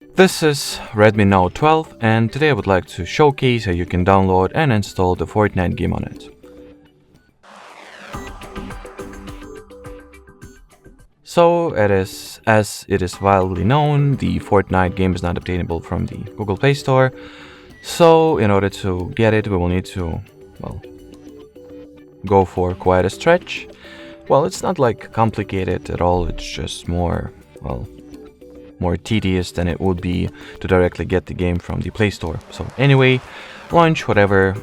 This is Redmi Note 12, and today I would like to showcase how you can download and install the Fortnite game on it. So, as it is widely known, the Fortnite game is not obtainable from the Google Play Store. So, in order to get it, we will need to, go for quite a stretch. Well, it's not like complicated at all, it's just more tedious than it would be to directly get the game from the Play Store. So anyway, launch whatever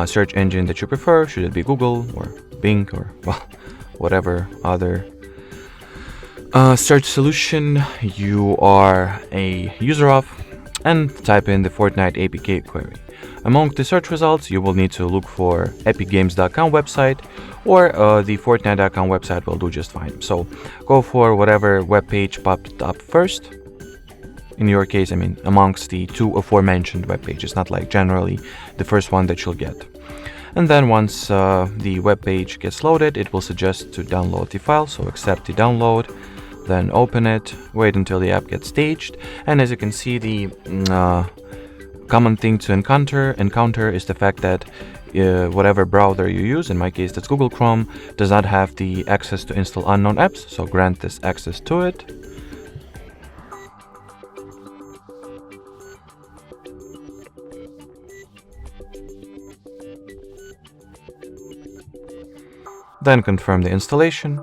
search engine that you prefer. Should it be Google or Bing or whatever other search solution you are a user of, and type in the Fortnite APK query. Among the search results, you will need to look for epicgames.com website, or the Fortnite.com website will do just fine. So go for whatever web page popped up first. In your case, amongst the two aforementioned web pages, not like generally the first one that you'll get. And then once the web page gets loaded, it will suggest to download the file. So accept the download, then open it, wait until the app gets staged. And as you can see, the common thing to encounter is the fact that whatever browser you use, in my case that's Google Chrome, does not have the access to install unknown apps. So grant this access to it. Then confirm the installation.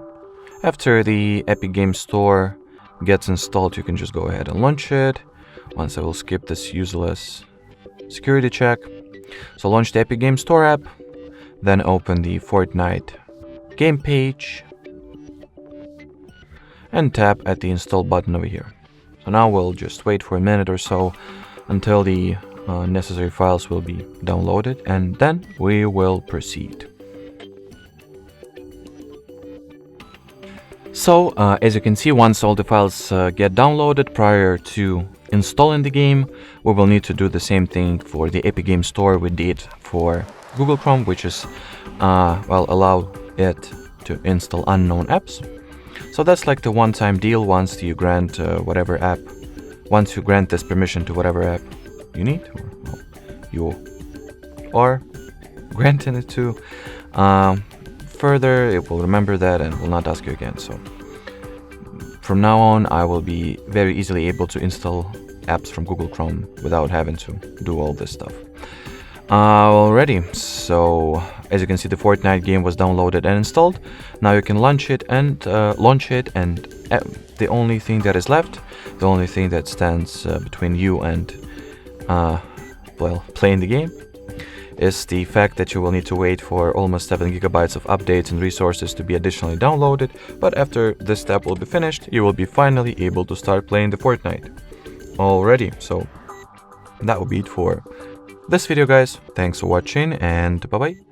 After the Epic Games Store gets installed, you can just go ahead and launch it. Once I will skip this useless security check. So launch the Epic Games Store app, then open the Fortnite game page and tap at the install button over here. So now we'll just wait for a minute or so until the necessary files will be downloaded, and then we will proceed. So, as you can see, once all the files get downloaded prior to installing the game, we will need to do the same thing for the Epic Games Store we did for Google Chrome, which is, allow it to install unknown apps. So that's like the one-time deal. Once you grant once you grant this permission to whatever app you need, or you are granting it to, further, it will remember that and will not ask you again. So from now on, I will be very easily able to install apps from Google Chrome without having to do all this stuff. Already, so as you can see, the Fortnite game was downloaded and installed. Now you can launch it, and the only thing that is left, the only thing that stands between you and playing the game, is the fact that you will need to wait for almost 7 gigabytes of updates and resources to be additionally downloaded. But after this step will be finished, you will be finally able to start playing the Fortnite already. So that will be it for this video, guys. Thanks for watching, and bye bye.